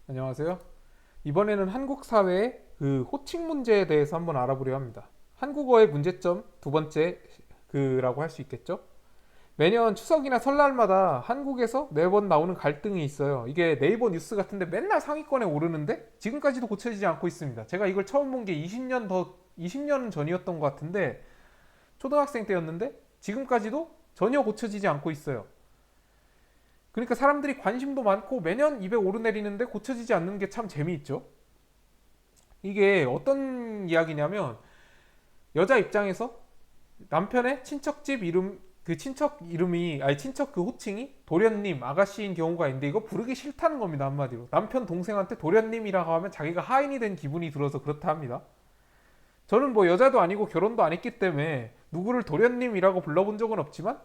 안녕하세요. 이번에는 한국 사회의 호칭 문제에 대해서 한번 알아보려 합니다. 한국어의 문제점 두 번째 그라고 할 수 있겠죠? 매년 추석이나 설날마다 한국에서 매번 나오는 갈등이 있어요. 이게 네이버 뉴스 같은데 맨날 상위권에 오르는데 지금까지도 고쳐지지 않고 있습니다. 제가 이걸 처음 본 게 20년 전이었던 것 같은데 초등학생 때였는데 지금까지도 전혀 고쳐지지 않고 있어요. 그러니까 사람들이 관심도 많고 매년 입에 오르내리는데 고쳐지지 않는 게 참 재미있죠. 이게 어떤 이야기냐면 여자 입장에서 남편의 친척집 이름 그 친척 이름이 아니 친척 그 호칭이 도련님 아가씨인 경우가 있는데 이거 부르기 싫다는 겁니다. 한마디로 남편 동생한테 도련님이라고 하면 자기가 하인이 된 기분이 들어서 그렇다 합니다. 저는 뭐 여자도 아니고 결혼도 안 했기 때문에 누구를 도련님이라고 불러본 적은 없지만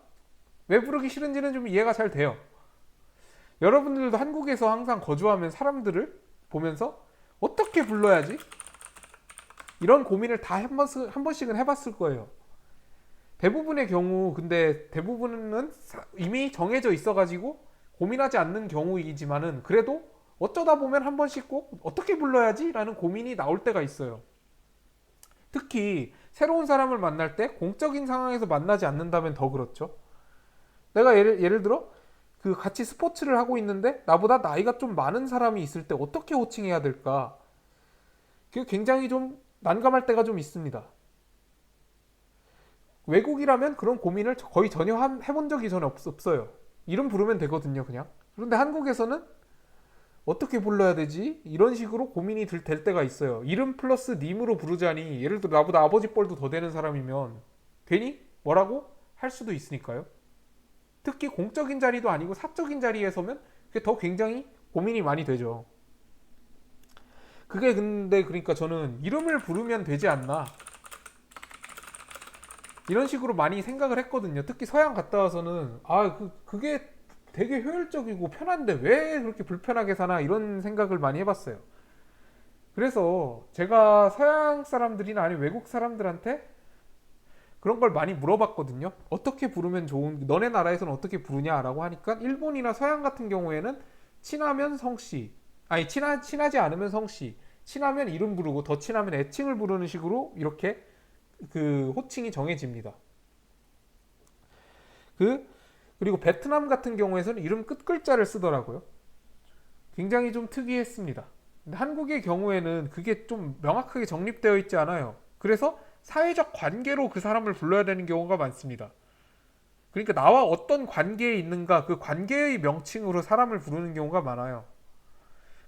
왜 부르기 싫은지는 좀 이해가 잘 돼요. 여러분들도 한국에서 항상 거주하면 사람들을 보면서 어떻게 불러야지? 이런 고민을 다 한 번씩은 해봤을 거예요. 대부분의 경우, 근데 대부분은 이미 정해져 있어가지고 고민하지 않는 경우이지만은 그래도 어쩌다 보면 한 번씩 꼭 어떻게 불러야지? 라는 고민이 나올 때가 있어요. 특히 새로운 사람을 만날 때 공적인 상황에서 만나지 않는다면 더 그렇죠. 내가 예를 들어 같이 스포츠를 하고 있는데 나보다 나이가 좀 많은 사람이 있을 때 어떻게 호칭해야 될까? 그게 굉장히 좀 난감할 때가 좀 있습니다. 외국이라면 그런 고민을 거의 전혀 해본 적이 전혀 없어요. 이름 부르면 되거든요, 그냥. 그런데 한국에서는 어떻게 불러야 되지? 이런 식으로 고민이 될 때가 있어요. 이름 플러스 님으로 부르자니 예를 들어 나보다 아버지 뻘도 더 되는 사람이면 괜히 뭐라고 할 수도 있으니까요. 특히 공적인 자리도 아니고 사적인 자리에 서면 그게 더 굉장히 고민이 많이 되죠. 그게 근데 그러니까 저는 이름을 부르면 되지 않나 이런 식으로 많이 생각을 했거든요. 특히 서양 갔다 와서는 그게 되게 효율적이고 편한데 왜 그렇게 불편하게 사나 이런 생각을 많이 해봤어요. 그래서 제가 서양 사람들이나 아니면 외국 사람들한테 그런 걸 많이 물어봤거든요. 어떻게 부르면 너네 나라에서는 어떻게 부르냐라고 하니까 일본이나 서양 같은 경우에는 친하면 성씨, 아니 친하지 않으면 성씨, 친하면 이름 부르고 더 친하면 애칭을 부르는 식으로 이렇게 호칭이 정해집니다. 그 그리고 베트남 같은 경우에서는 이름 끝 글자를 쓰더라고요. 굉장히 좀 특이했습니다. 근데 한국의 경우에는 그게 좀 명확하게 정립되어 있지 않아요. 그래서 사회적 관계로 그 사람을 불러야 되는 경우가 많습니다. 그러니까 나와 어떤 관계에 있는가 그 관계의 명칭으로 사람을 부르는 경우가 많아요.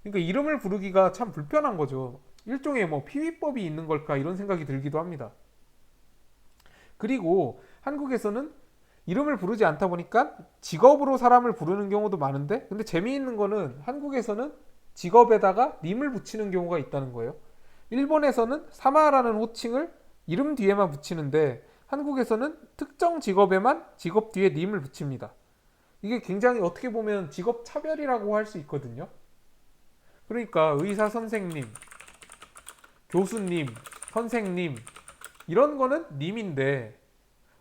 그러니까 이름을 부르기가 참 불편한 거죠. 일종의 뭐 피위법이 있는 걸까 이런 생각이 들기도 합니다. 그리고 한국에서는 이름을 부르지 않다 보니까 직업으로 사람을 부르는 경우도 많은데 근데 재미있는 거는 한국에서는 직업에다가 님을 붙이는 경우가 있다는 거예요. 일본에서는 사마라는 호칭을 이름 뒤에만 붙이는데 한국에서는 특정 직업에만 직업 뒤에 님을 붙입니다. 이게 굉장히 어떻게 보면 직업 차별이라고 할 수 있거든요. 그러니까 의사 선생님, 교수님, 선생님 이런 거는 님인데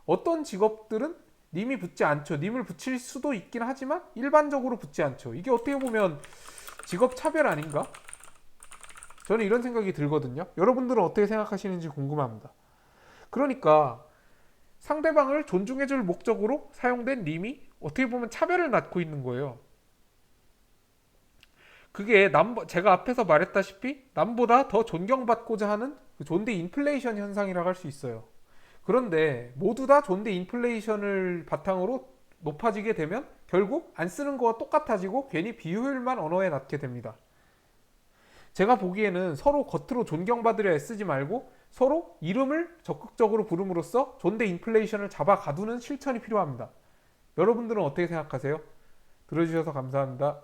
어떤 직업들은 님이 붙지 않죠. 님을 붙일 수도 있긴 하지만 일반적으로 붙지 않죠. 이게 어떻게 보면 직업 차별 아닌가? 저는 이런 생각이 들거든요. 여러분들은 어떻게 생각하시는지 궁금합니다. 그러니까 상대방을 존중해줄 목적으로 사용된 님이 어떻게 보면 차별을 낳고 있는 거예요. 그게 제가 앞에서 말했다시피 남보다 더 존경받고자 하는 그 존대 인플레이션 현상이라고 할 수 있어요. 그런데 모두 다 존대 인플레이션을 바탕으로 높아지게 되면 결국 안 쓰는 거와 똑같아지고 괜히 비효율만 언어에 낳게 됩니다. 제가 보기에는 서로 겉으로 존경받으려 애쓰지 말고 서로 이름을 적극적으로 부름으로써 존대 인플레이션을 잡아 가두는 실천이 필요합니다. 여러분들은 어떻게 생각하세요? 들어주셔서 감사합니다.